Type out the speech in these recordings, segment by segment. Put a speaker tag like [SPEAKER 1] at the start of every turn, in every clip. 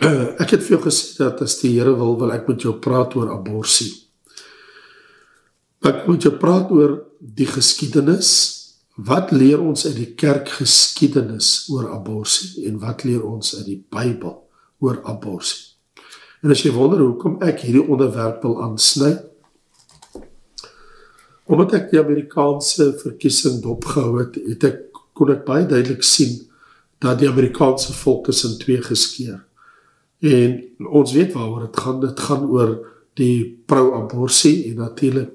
[SPEAKER 1] Ek het vir jou gesê dat as die Here wil ek met jou praat oor aborsie. Ek moet jou praat oor die geskiedenis. Wat leer ons uit die kerkgeskiedenis oor aborsie en wat leer ons uit die Bybel oor aborsie? En as jy wonder hoekom ek hierdie onderwerp wil aansny, omdat ek die Amerikaanse verkiesing dopgehou het, kon ek baie duidelik sien dat die Amerikaanse volk is in twee geskeer. En ons weet waaroor dit gaan oor die pro-aborsie en natuurlik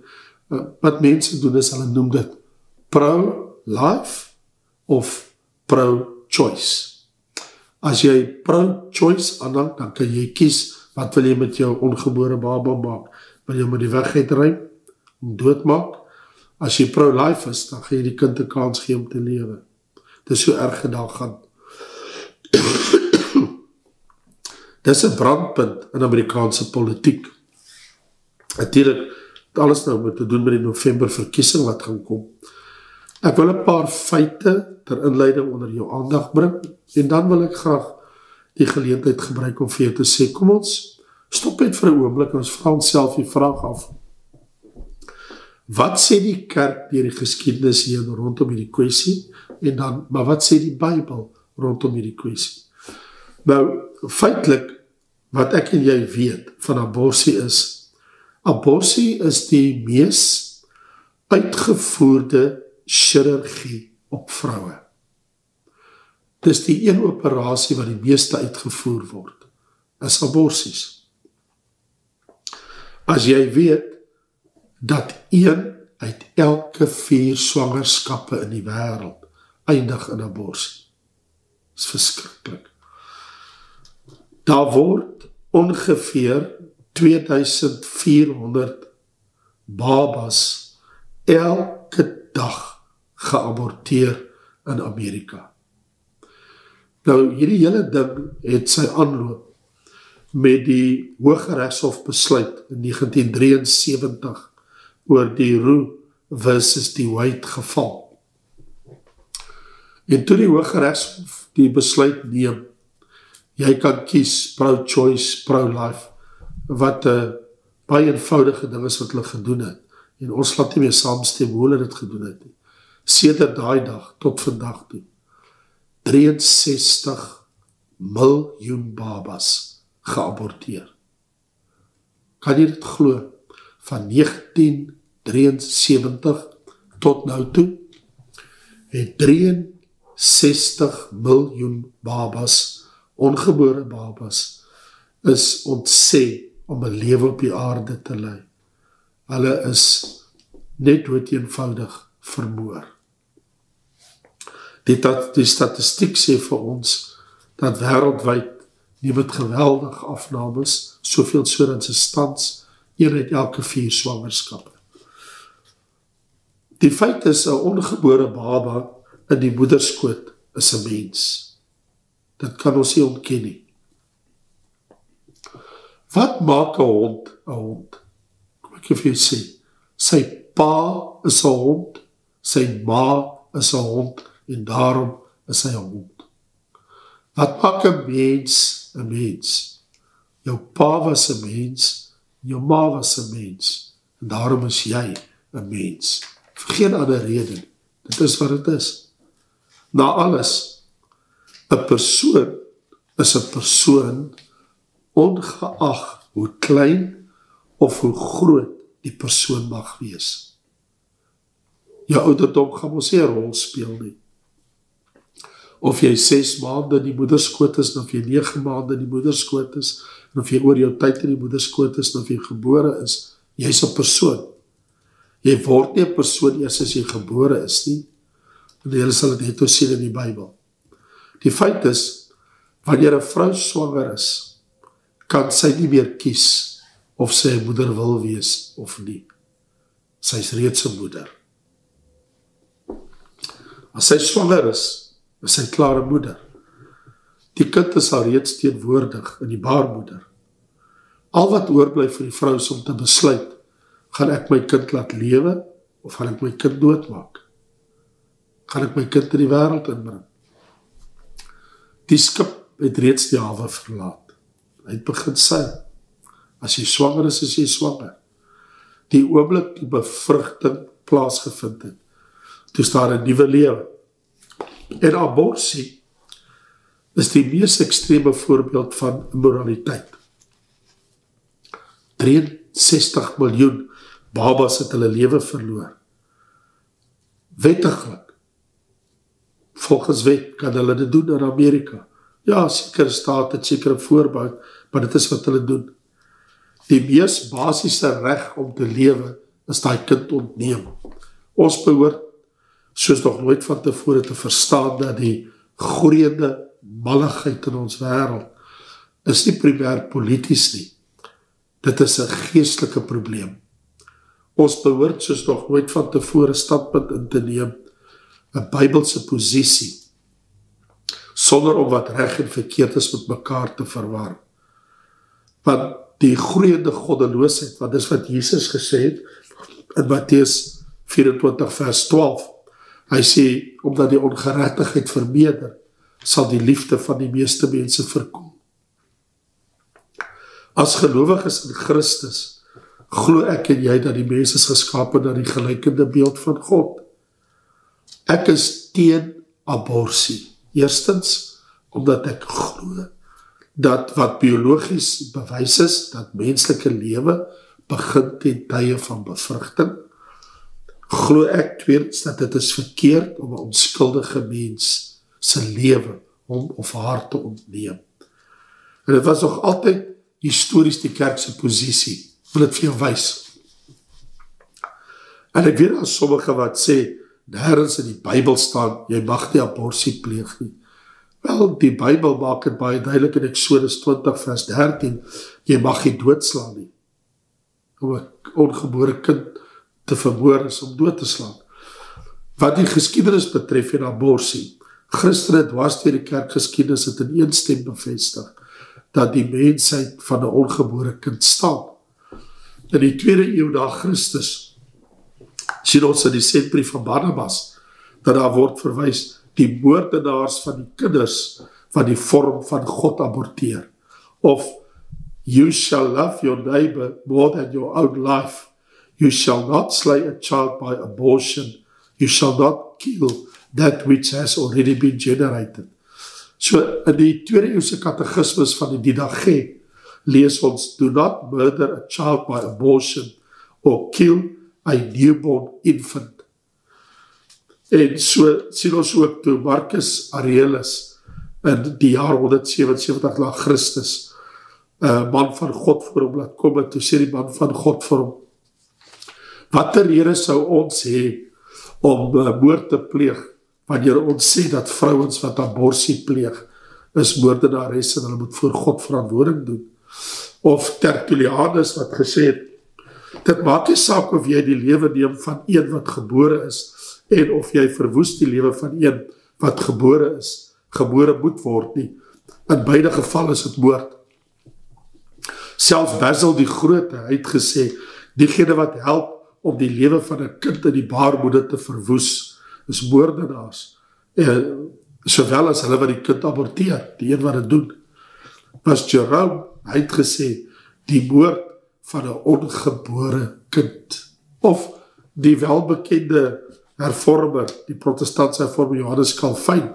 [SPEAKER 1] wat mense doen is hulle noem dit pro-life of pro-choice. As jy pro-choice aanhang, dan kan jy kies wat wil jy met jou ongebore baba maak. Wil jy met die weg uitruim, doodmaak? As jy pro-life is, dan gaan jy die kind 'n kans gee om te lewe. Dit is so erg gedaan gaan. Dis 'n brandpunt in Amerikaanse politiek. Natuurlik het alles nou met te doen met die November verkiesing wat gaan kom. Ek wil 'n paar feite ter inleiding onder jou aandag bring en dan wil ek graag die geleentheid gebruik om vir jou te sê, kom ons stop net vir 'n oomblik en ons vra onsself die vraag af. Wat sê die kerk deur die geskiedenis hier rondom hierdie kwessie en dan, maar wat sê die Bybel rondom hierdie kwessie? Nou, feitelik wat ek en jy weet van aborsie is die mees uitgevoerde chirurgie op vroue. Dis die een operasie wat die meeste uitgevoer word, is aborsies. As jy weet dat 1 uit elke 4 swangerskappe in die wêreld eindig in aborsie. Dis verskriklik. Daar word ongeveer 2400 babas elke dag geaborteer in Amerika. Nou, hierdie hele ding het sy aanloop met die Hooggeregshof besluit in 1973 oor die Roe versus die Wade geval. En toe die Hooggeregshof die besluit neem, jy kan kies pro-choice, pro-life, wat 'n baie eenvoudige ding is wat hulle gedoen het. En ons laat nie meer saamstem hoe hulle dit gedoen het nie. Sedert daai dag tot vandag toe, 63 miljoen babas geaborteer. Kan jy dit glo? Van 1973 tot nou toe, het 63 miljoen babas, ongebore babas, is ontsê om 'n lewe op die aarde te lei. Hulle is net dood eenvoudig vermoor. Die statistiek sê vir ons, dat wêreldwyd nie met geweldige afnames, soveel sodat 'n stands, 1 uit elke 4 swangerskappe. Die feit is, 'n ongebore baba in die moederskoot is 'n mens. Dit kan ons nie ontken nie. Wat maak 'n hond 'n hond? Kom ek vir jou sê, sy pa is 'n hond, sy ma is 'n hond, en daarom is hy 'n hond. Wat maak 'n mens 'n mens? Jou pa was 'n mens, jou ma was 'n mens, en daarom is jy 'n mens. Vir geen ander rede. Dit is wat dit is. Na alles, 'n persoon is 'n persoon, ongeag hoe klein of hoe groot die persoon mag wees. Jou ouderdom gaan mos nie 'n rol speel nie. Of jy 6 maande in die moederskoot is, of jy 9 maande in die moederskoot is, en of jy oor jou tyd in die moederskoot is, en of jy gebore is, jy's 'n persoon. Jy word nie 'n persoon eers as jy gebore is nie, en jy sal dit net sien in die Bybel. Die feit is, wanneer 'n vrou swanger is, kan sy nie meer kies of sy 'n moeder wil wees of nie. Sy is reeds 'n moeder. As sy swanger is sy klaar 'n moeder. Die kind is al reeds teenwoordig in die baarmoeder. Al wat oorbly vir die vrou is om te besluit, gaan ek my kind laat lewe, of gaan ek my kind doodmaak? Gaan ek my kind in die wêreld inbring? Die skip het reeds die hawe verlaat. hy het begin seil. As jy swanger is jy swanger. Die oomblik die bevrugting plaasgevind het, toe is daar 'n nuwe lewe. En aborsie is die mees ekstreme voorbeeld van immoraliteit. 63 miljoen babas het hulle lewe verloor. Wettiglik. Volgens wet kan hulle dit doen in Amerika. Ja, sekere state het sekere voorbehoud, maar dit is wat hulle doen. Die mees basiese reg om te lewe is daai kind ontneem. Ons behoort soos nog nooit van tevore te verstaan dat die groeiende malligheid in ons wêreld is nie primêr polities nie. Dit is 'n geestelike probleem. Ons behoort soos nog nooit van tevore standpunt in te neem, 'n Bybelse posisie, sonder om wat reg en verkeerd is met mekaar te verwar. Want die groeiende goddeloosheid, want dis wat Jesus gesê het in Matteus 24 vers 12, hy sê, omdat die ongeregtigheid vermeerder, sal die liefde van die meeste mense verkom. As gelowiges in Christus, glo ek en jy dat die mens is geskape na die gelykende beeld van God. Ek is teen aborsie. Eerstens, omdat ek glo dat wat biologies bewys is, dat menslike lewe begin ten tye van bevrugting. Glo ek tweedens dat dit is verkeerd om 'n onskuldige mens se lewe hom of haar te ontneem. En dit was nog altyd histories die kerk se posisie. Wil dit vir jou wys. En ek weet daar sommige wat sê, nêrens in die Bybel staan, jy mag nie aborsie pleeg nie. Wel, die Bybel maak dit baie duidelik in Eksodus 20 vers 13, jy mag nie doodslaan nie. Om 'n ongebore kind te vermoor is om dood te slaan. Wat die geskiedenis betref en aborsie, Christene dwars deur die kerkgeskiedenis het in een stem bevestig, dat die mensheid van 'n ongebore kind staan. In die 2de eeu na Christus sien ons in die sendbrief van Barnabas, dat daar word verwys, die moordenaars van die kinders van die vorm van God aborteer. Of, you shall love your neighbor more than your own life. You shall not slay a child by abortion. You shall not kill that which has already been generated. So, in die 2de eeuse katekismus van die Didache, lees ons, do not murder a child by abortion or kill a newborn infant. En so sien ons ook toe Marcus Aurelius in die jaar 177 na Christus, man van God vir hom laat kom, en toe sê die man van God vir hom, watter rede sou ons hê om moord te pleeg, wanneer ons sê dat vrouens wat aborsie pleeg, is moordenaars en hulle moet voor God verantwoording doen. Of Tertullianus wat gesê het, dit maak nie saak of jy die lewe neem van een wat gebore is, en of jy verwoes die lewe van een wat gebore is, gebore moet word nie. In beide gevalle is het moord. Selfs Basil die Grote, hy het gesê, diegene wat help om die lewe van 'n kind in die baarmoeder te verwoes, is moordenaars, sowel as hulle wat die kind aborteer, die een wat het doen. Was Jerome, hy het gesê, die moord van 'n ongebore kind. Of die welbekende hervormer, die protestantse hervormer Johannes Calvin,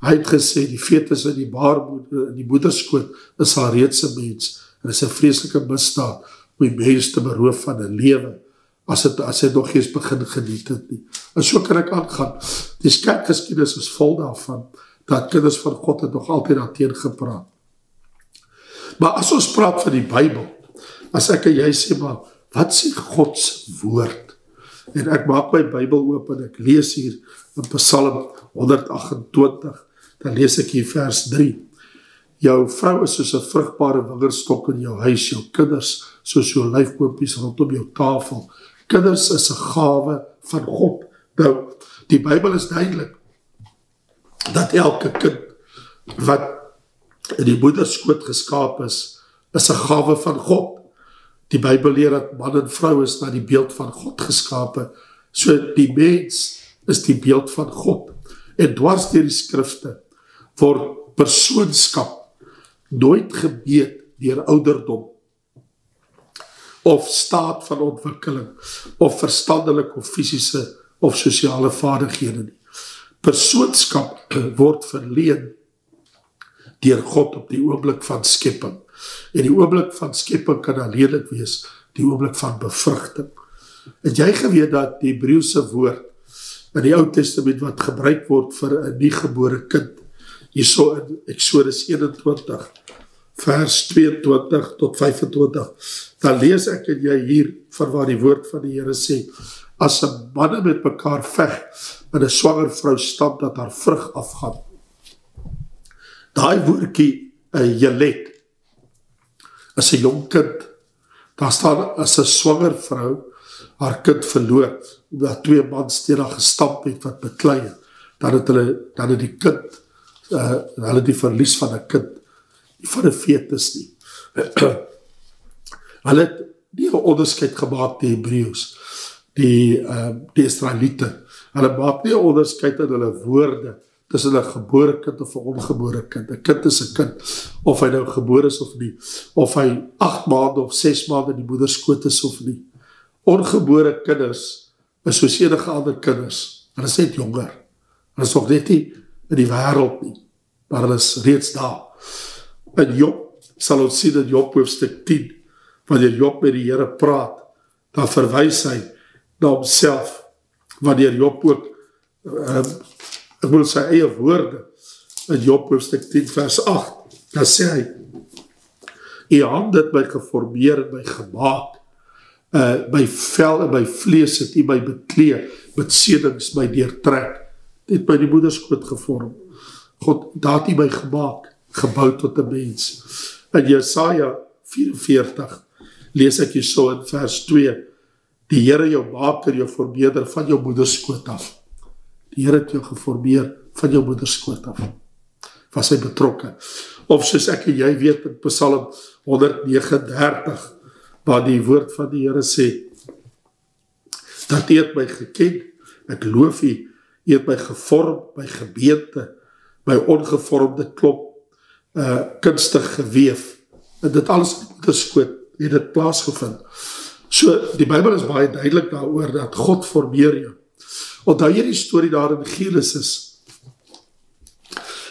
[SPEAKER 1] hy het gesê, die fetus in die baarmoeder, in die moederskoot, is al reeds 'n mens, en is 'n vreeslike misdaad, om die mens te beroof van 'n lewe, as hy nog eens begin geniet het nie. En so kan ek aangaan. Die kerkgeskiedenis is vol daarvan, dat kinders van God het nog altyd daarteen gepraat. Maar as ons praat van die Bybel, as ek en jy sê, maar wat sê God se woord? En ek maak my Bybel oop en ek lees hier in Psalm 128, dan lees ek hier vers 3. Jou vrou is soos 'n vrugbare wingerdstok in jou huis, jou kinders soos jou olyfboompies rondom jou tafel. Kinders is 'n gawe van God. Nou, die Bybel is duidelik, dat elke kind wat in die moederskoot geskaap is 'n gawe van God. Die Bybel leer dat man en vrou is na die beeld van God geskape. So die mens is die beeld van God. En dwars deur die skrifte word persoonskap nooit gemeet deur ouderdom, of staat van ontwikkeling, of verstandelike of fisiese of sosiale vaardighede nie. Persoonskap word verleen deur God op die oomblik van skepping. En die oomblik van skepping kan alleenlik wees die oomblik van bevrugting. Het jy geweet dat die Hebreëse woord in die Ou Testament wat gebruik word vir 'n nuutgebore kind, hierso in Eksodus 21, vers 22 tot 25, dan lees ek en jy hier van waar die woord van die Here sê, as 'n manne met mekaar veg en 'n swanger vrou stamp dat haar vrug afgaan. Daai woordjie, 'n jelet, is 'n jong kind. Daar staan as 'n swanger vrou haar kind verloor, omdat 2 mans teen haar gestamp het wat beklei het, dan het die kind, hulle die verlies van 'n kind, nie van 'n fetus nie. Hulle het nie 'n onderskeid gemaak, die Hebreërs, die Israeliete. Hulle maak nie 'n onderskeid in hulle woorde tussen 'n gebore kind of 'n ongebore kind. 'n kind is 'n kind, of hy nou gebore is of nie, of hy 8 maande of 6 maande in die moederskoot is of nie. Ongebore kinders is soos enige ander kinders. Hulle is net jonger. Hulle is nog net nie in die wêreld nie, maar hulle is reeds daar. In Job sal ons sien in Job hoofstuk 10, wanneer Job met die Here praat, dan verwys hy na homself, wanneer Job ook, ek wil sy eie woorde, in Job hoofstuk 10 vers 8, dan sê hy, U hand het my geformeer en my gemaak, my vel en my vlees het U my bekleed, met sedings my deurtrek, het my die moederskoot gevorm. God, daar het U my gemaak, gebou tot 'n mens. In Jesaja 44, lees ek hierso in vers 2, die Here jou maker, jou formeerder van jou moederskoot af. Die Here het jou geformeer van jou moederskoot af. Was hy betrokke? Of soos ek en jy weet in Psalm 139, waar die woord van die Here sê, dat U het my geken, ek loof U, U het my gevorm, my gebeente, my ongevormde klop, kunstig geweef, en dit alles in die moederskoot het dit plaasgevind. So, die Bybel is baie duidelik daaroor, dat God formeer jou. Onthou jy die storie daar in Genesis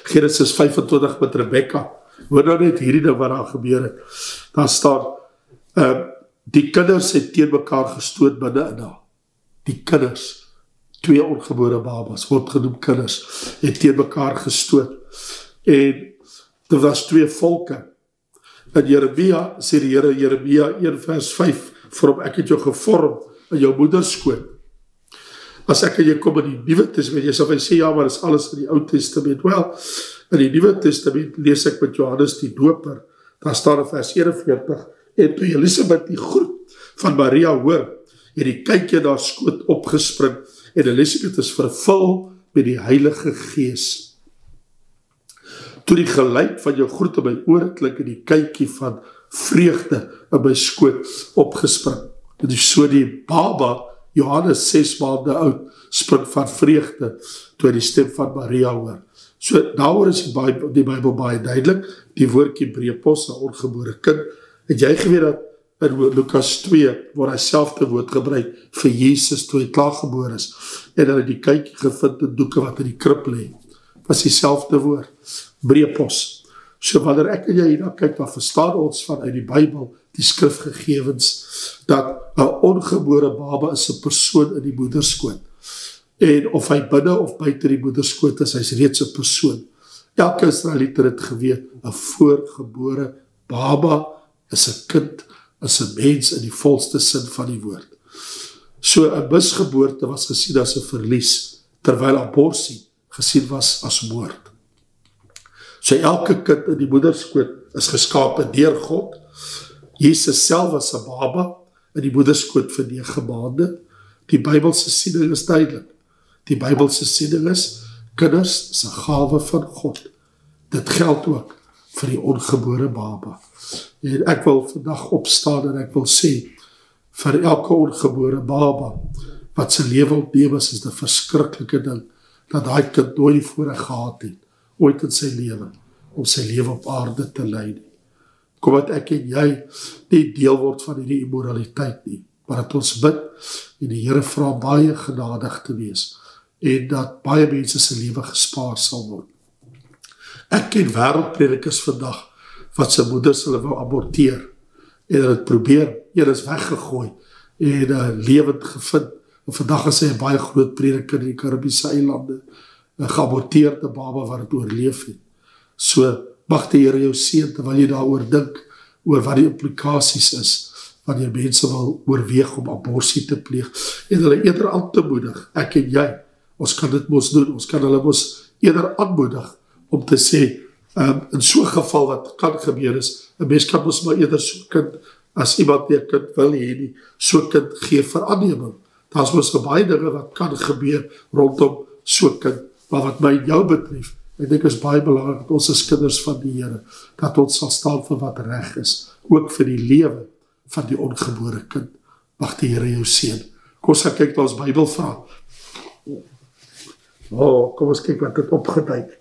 [SPEAKER 1] 25 met Rebekka, hoor nou net hierdie ding wat daar gebeur het, daar staan, die kinders het teen mekaar gestoot binne in haar, die kinders, 2 ongebore babas, word genoem kinders, het teen mekaar gestoot, en dit was 2 volke. In Jeremia sê die Here, Jeremia 1 vers 5, vir hom ek het jou gevorm in jou moederskoot. As ek en jy kom in die Nuwe Testament, jy sal my sê, ja, maar is alles in die Ou Testament. Wel, in die Nuwe Testament lees ek met Johannes die Doper, daar staan in vers 41, en toe Elisabeth die groet van Maria hoor, het die kykie daar skoot opgespring, en Elisabeth is vervul met die Heilige Gees. Toe die geluid van jou groet in my oor klink en die kykie van vreugde in my skoot opgespring. Dit is so die baba, Johannes 6 maande oud, spring van vreugde toe hy die stem van Maria hoor. So daaroor is die Bybel baie duidelik, die woordjie breepos, 'n ongebore kind. Het jy geweet dat in Lukas 2 word hy selfde woord gebruik vir Jesus toe hy klaargebore is, en hulle die kykie gevind in doeke wat in die krib lê, was dieselfde woord, breepos. So wanneer ek en jy hierna kyk, dan verstaan ons vanuit die Bybel, die skrifgegewens, dat 'n ongebore baba is 'n persoon in die moederskoot. En of hy binne of buite die moederskoot is, hy's reeds 'n persoon. Elke Israeliet het dit geweet, 'n voorgebore baba is 'n kind, is 'n mens in die volste sin van die woord. So 'n misgeboorte was gesien as 'n verlies, terwyl abortus gesien was as moord. So elke kind in die moederskoot is geskape deur God. Jesus self was 'n baba in die moederskoot vir 9 maande. Die Bybelse siening is duidelik. Die Bybelse siening is, kinders is 'n gawe van God. Dit geld ook vir die ongebore baba. En ek wil vandag opstaan en ek wil sê, vir elke ongebore baba, wat sy lewe opneem is 'n verskriklike ding, dat daai kind nooit die voorreg gehad het, ooit in sy lewe, om sy lewe op aarde te lei. kom dat ek en jy nie deel word van hierdie immoraliteit nie, maar dat ons bid en die Here vra baie genadig te wees en dat baie mense se lewe gespaar sal word. Ek ken wêreldpredikers vandag wat sy moeders hulle wou aborteer en hulle het probeer, een is weggegooi en lewend gevind. En vandag is hy 'n baie groot prediker in die Karibiese eilande, 'n geaborteerde baba wat het oorleef het. So mag die Here jou seën terwyl jy daaroor dink, oor wat die implikasies is, wanneer mense wil oorweeg om aborsie te pleeg, en hulle eerder aan te moedig, ek en jy, ons kan dit mos doen, ons kan hulle mos eerder aanmoedig, om te sê, in so'n geval wat kan gebeur is, 'n mens kan mos maar eerder so'n kind, as iemand die 'n kind wil hê nie, so'n kind gee vir aanneming. Daar is mos baie dinge wat kan gebeur rondom so'n kind, maar wat my en jou betref, ek dink is baie belangrik dat ons as kinders van die Here, dat ons sal staan vir wat reg is, ook vir die lewe van die ongebore kind. Mag die Here jou seën. Kom ons gaan kyk na ons Bybelvraag. Kom ons kyk wat het opgeduik.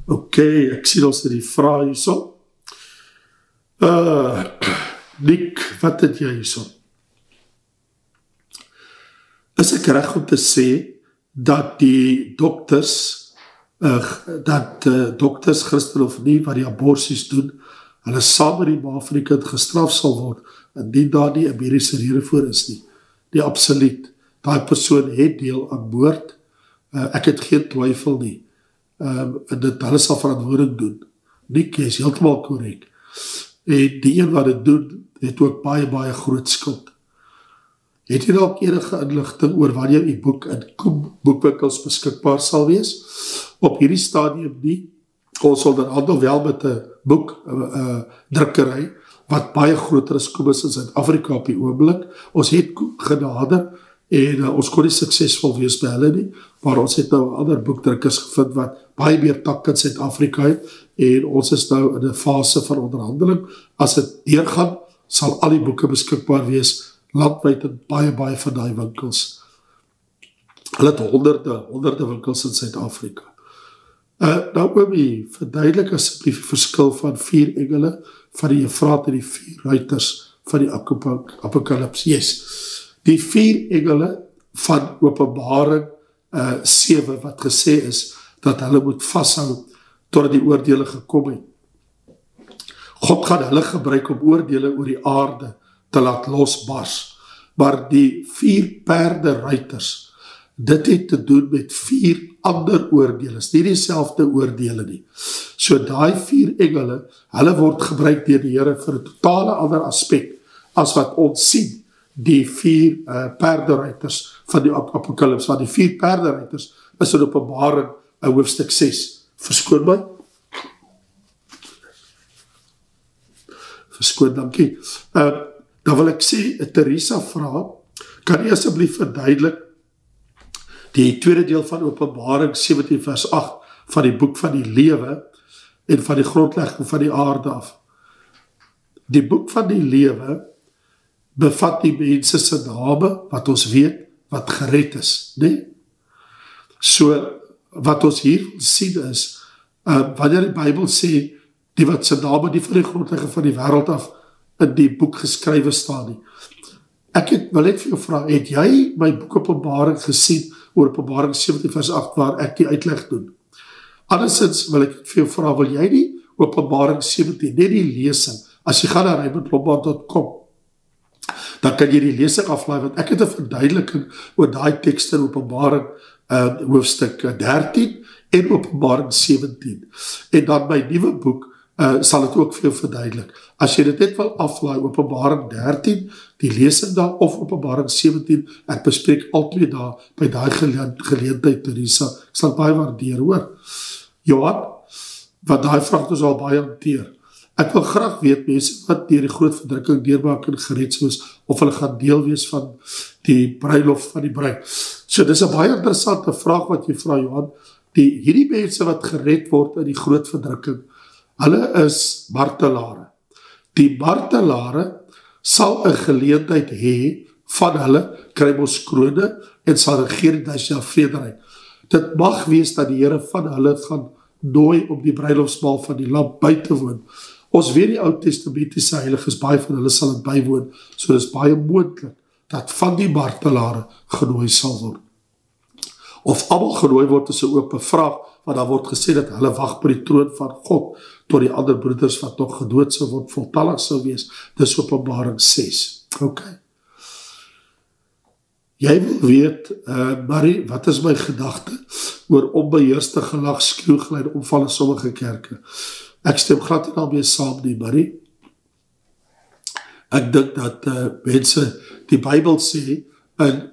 [SPEAKER 1] Ek sien ons het die vraag hierso. Nick, wat het jy hierso? Is ek reg om te sê dat die dokters, dokters, Christen of nie, wat die aborsies doen, hulle saam met die ma van die kind gestraf sal word, indien daar nie 'n mediese rede voor is nie? Die absoluut. Daai persoon het deel aan moord. Ek het geen twyfel nie. En dit hulle sal verantwoording doen. Nick, jy is heeltemal korrek. En die een wat dit doen, het ook baie, baie groot skuld. Het jy dalk enige inligting oor wanneer die boek in boekwinkels beskikbaar sal wees? Op hierdie stadium nie. Ons onderhandel wel met 'n boekdrukkery, wat baie groter as Koobus in Suid-Afrika op die oomblik. Ons het genader, en ons kon nie suksesvol wees by hulle nie, maar ons het nou ander boekdrukkers gevind wat baie meer takke in Suid-Afrika het, en ons is nou in 'n fase van onderhandeling. As dit deurgaan, sal al die boeke beskikbaar wees, landwyd in baie, baie van die winkels. Hulle het honderde winkels in Suid-Afrika. Naomi, verduidelik asseblief die verskil van 4 engele, van die Efraat en die 4 ruiters van die Apokalips. Yes. Die 4 engele van Openbaring 7 wat gesê is, dat hulle moet vashou totdat die oordele gekom het. God gaan hulle gebruik om oordele oor die aarde te laat losbars. Maar die 4 perde ruiters, dit het te doen met 4 ander oordele, nie dieselfde oordele nie. So daai 4 engele, hulle word gebruik deur die Here vir 'n totale ander aspek, as wat ons sien, die 4 perderuiters van die Apokalips, want die 4 perderuiters is in Openbaring hoofstuk 6. Verskoon my. Verskoon, dankie. Dan wil ek sê, Teresa vra, kan jy asseblief verduidelik die tweede deel van Openbaring 17 vers 8 van die boek van die lewe en van die grondlegging van die aarde af. Die boek van die lewe bevat die mense se name, wat ons weet, wat gered is, nee? So, wat ons hier sien is, wanneer die Bybel sê, die wat se name nie van die grondlegging van die wêreld af in die boek geskrywe staan nie. Ek wil net vir jou vra, het jy my boek Openbaring gesien, oor Openbaring 17 vers 8, waar ek die uitleg doen? Andersins wil ek vir jou vra, wil jy die Openbaring 17, net die lesing, as jy gaan na raymondlombard.com, dan kan jy die lesing aflaai, want ek het 'n verduideliking oor daai tekste in Openbaring hoofstuk 13 en Openbaring 17. En dan my nuwe boek sal dit ook vir jou verduidelik. As jy dit net wil aflaai, Openbaring 13, die lesing daar, of Openbaring 17, ek bespreek altyd daar, by daai geleentheid, Teresa, ek sal baie waardeer, hoor. Johan, wat daai vraag ons al baie hanteer. Ek wil graag weet, mense wat deur die groot verdrukking deurmaak en gered soos, of hulle gaan deel wees van die bruiloft van die bruid. So dis 'n baie interessante vraag wat jy vra, Johan. Hierdie mense wat gered word in die groot verdrukking, hulle is martelare. Die martelare sal 'n geleentheid hê van hulle, kry mos krone en sal regeer die 1000 jaar vrederyk. Dit mag wees dat die Here van hulle gaan nooi om die bruilofsmaal van die lam by te woon. Ons weet die Ou Testamentiese heiliges, baie van hulle sal dit bywoon, so dis baie moontlik dat van die martelare genooi sal word. Of almal genooi word is 'n oop vraag, want daar word gesê dat hulle wag by die troon van God, tot die ander broeders wat nog gedood sou word, voltallig sou wees. Dis Openbaring 6. Ok. Jy wil weet, Marie, wat is my gedagte oor onbeheerste gelag, skreeuwgeluide, omval in sommige kerke? Ek stem glad nie daarmee saam nie, Marie. Ek dink dat mense, die Bybel sê in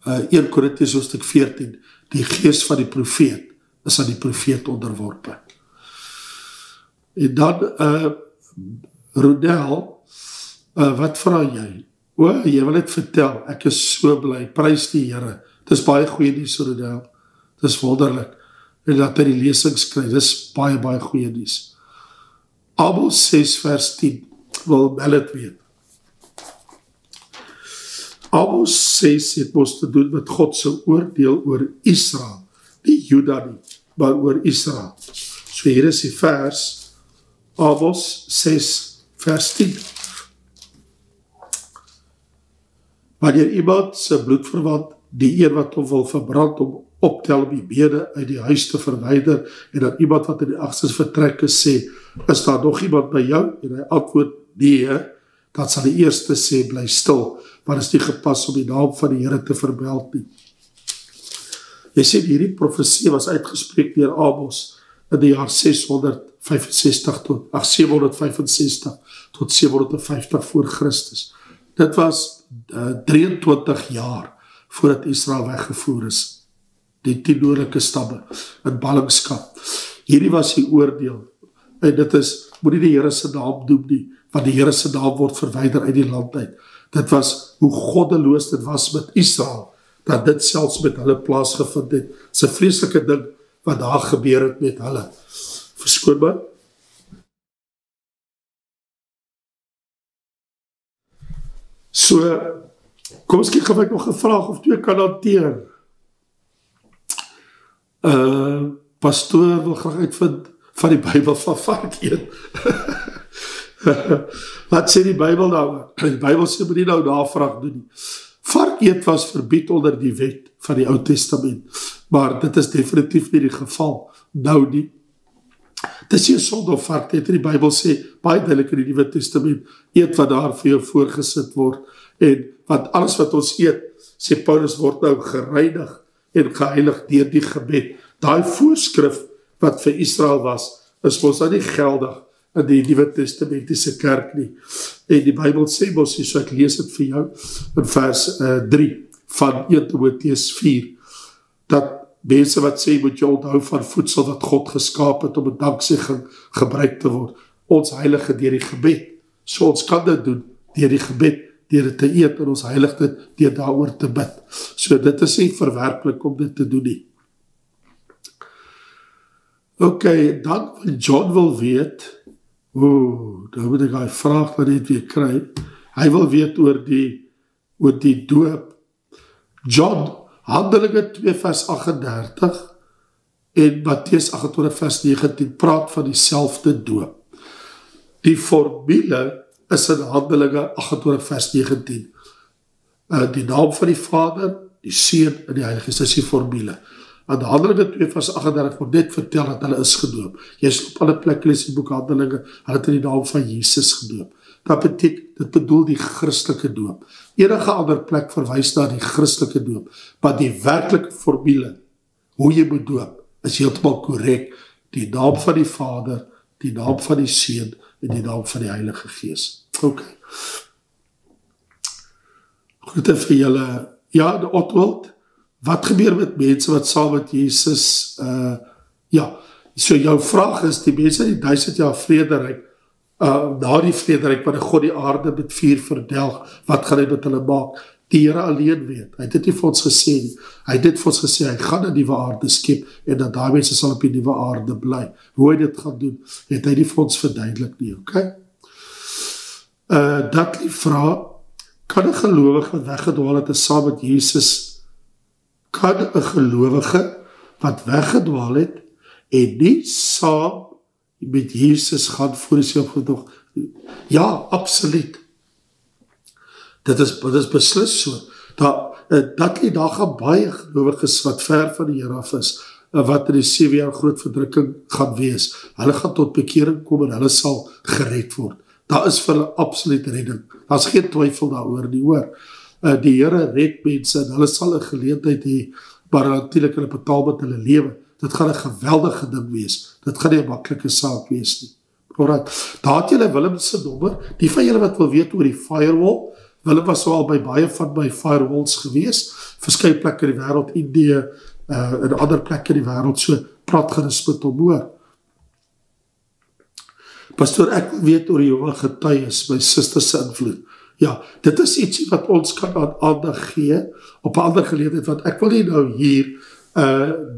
[SPEAKER 1] 1 Korintiërs hoofstuk 14, die gees van die profeet is aan die profeet onderworpe. En dan, Rodel, wat vraag jy? Jy wil net vertel, ek is so bly, prys die Here. Het is baie goeie nuus, Rodel. Het is wonderlik. En dat hy die lesings kry, dit is baie, baie goeie nuus. Amos 6 vers 10, wil Mellet weet. Amos 6 het ons te doen met God se oordeel oor Israel, nie Juda nie, maar oor Israel. So hier is die vers, Amos 6 vers 10. Wanneer iemand sy bloedverwant, die een wat hom wil verbrand, om optel om die bene uit die huis te verwyder, en dan iemand wat in die agterste vertrek sê, is daar nog iemand by jou? En hy antwoord, nee, dan sal die eerste sê, bly stil, maar is nie gepas om die naam van die Here te vermeld nie. Jy sê, hierdie profesie was uitgespreek deur Amos in die jaar 765 tot 750 voor Christus. Dit was 23 jaar voordat Israel weggevoer is, die 10 noordelike stamme in ballingskap. Hierdie was die oordeel, en dit is, moet nie die Here se naam noem nie, want die Here se naam word verwyder uit die land uit. Dit was hoe goddeloos dit was met Israel, dat dit selfs met hulle plaasgevind het. Dit is 'n vreeslike ding wat daar gebeur het met hulle. Verskoon my. So, kom ons kyk of ek nog 'n vraag of twee kan hanteer. Pastoor wil graag uitvind van die Bybel van vark eet. Wat sê die Bybel nou? Die Bybel sê, moet nie nou navraag doen nie. Vark eet was verbied onder die wet van die Ou Testament, maar dit is definitief nie die geval, nou nie. Dit is nie 'n sonde om vark te eet, die Bybel sê, baie duidelik in die Nuwe Testament, eet wat daar vir jou voorgesit word, en want alles wat ons eet, sê Paulus, word nou gereinig en geheilig deur die gebed. Daai voorskrif wat vir Israel was, is mos nou nie geldig in die Nuwe Testamentiese kerk nie. En die Bybel sê mos, so ek lees het vir jou, in vers 3 van 1 Timoteus 4, dat mense wat sê, moet jy onthou van voedsel wat God geskaap het, om 'n danksegging gebruik te word. Ons heilige deur die gebed. So ons kan dit doen, deur die gebed, deur dit te eet, en ons heilig dit, deur daaroor te bid. So dit is nie verwerplik om dit te doen nie. Ok, dan John wil weet, nou moet ek die vraag wat net weer kry, hy wil weet oor die doop. John, Handelinge 2 vers 38 en Matteus 28 vers 19 praat van dieselfde doop. Die formule is in Handelinge 28 vers 19. Die naam van die Vader, die Seun en die Heilige Gees, is die formule. En Handelinge 2 vers 38 word net vertel dat hulle is gedoop. Jy sal op alle plekke lees in die boek Handelinge, hulle het in die naam van Jesus gedoop. Dit bedoel die Christelike doop. Enige ander plek verwys na die Christelike doop, maar die werklike formule, hoe jy moet doop, is heeltemal korrek. Die naam van die Vader, die naam van die Seun en die naam van die Heilige Gees. Ok. Groete vir julle. Ja, die Otwold, wat gebeur met mense wat saam met Jesus, so jou vraag is, die mense in die 1000 jaar vrederyk, na die vrederyk, wanneer God die aarde met vuur verdelg, wat gaan hy met hulle maak? Die Here alleen weet, hy het dit nie vir ons gesê nie, hy het dit vir ons gesê, hy gaan 'n nuwe aarde skep, en dat daai mense sal op die nuwe aarde bly. Hoe hy dit gaan doen, het hy nie vir ons verduidelik nie, ok? Dat die vraag, kan 'n gelowige wat weggedwaal het is saam met Jesus, kan 'n gelowige wat weggedwaal het en nie saam met Jesus gaan voor die seelvloed. Ja, absoluut. Dit is beslis so. Dat daar gaan baie gelowiges wat ver van die Here af is, wat in die 7 jaar groot verdrukking gaan wees. Hulle gaan tot bekering kom en hulle sal gered word. Daar is vir hulle absoluut redding. Daar is geen twyfel daaroor nie, hoor. Die Here red mense en hulle sal 'n geleentheid hê, maar natuurlik hulle betaal met hulle lewe. Dit gaan 'n geweldige ding wees. Dit gaan nie 'n maklike saak wees nie. Alright. Daar het julle Willem se nommer. Die van julle wat wil weet oor die firewall, Willem was al by baie van my firewalls gewees, verskeie plekke in die wêreld, Indië, en ander plekke in die wêreld, so praat gerus met hom oor. Pastoor, ek wil weet oor die getuies, my suster se invloed. Ja, dit is ietsie wat ons kan aan aandag gee, op 'n ander geleentheid, want ek wil nie nou hier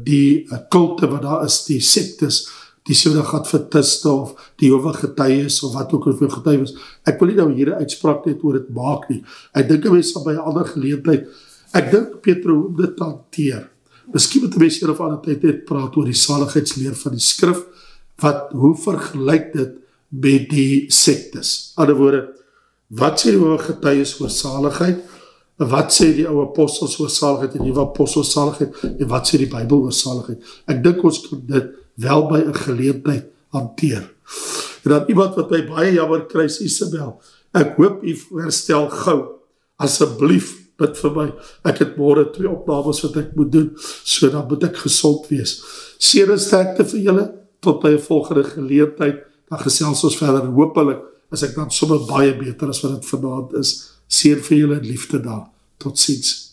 [SPEAKER 1] die kulte wat daar is, die sektes, die Seventh Adventiste of die getuies of wat ook al vir getuies. Ek wil nie nou hier 'n uitspraak net oor dit maak nie. Ek dink 'n mens sal by 'n ander geleentheid, ek dink Petro om dit te hanteer. Miskien moet 'n mens hier of ander tyd net praat oor die saligheidsleer van die skrif, hoe vergelyk dit met die sektes? In ander woorde, wat sê die getuies oor saligheid? Wat sê die ou apostels oor saligheid en die nuwe apostels saligheid? En wat sê die Bybel oor saligheid? Ek dink ons kan dit wel by 'n geleentheid hanteer. En dan iemand wat my baie jammer kry, Isabel, ek hoop u herstel gou. Asseblief bid vir my. Ek het môre 2 opnames wat ek moet doen, so dan moet ek gesond wees. Seën en sterkte vir julle tot by 'n volgende geleentheid. Dan gesels ons verder en hopelik is ek dan sommer baie beter as wat dit vanaand is. Seën vir julle en liefde daar. Totsiens.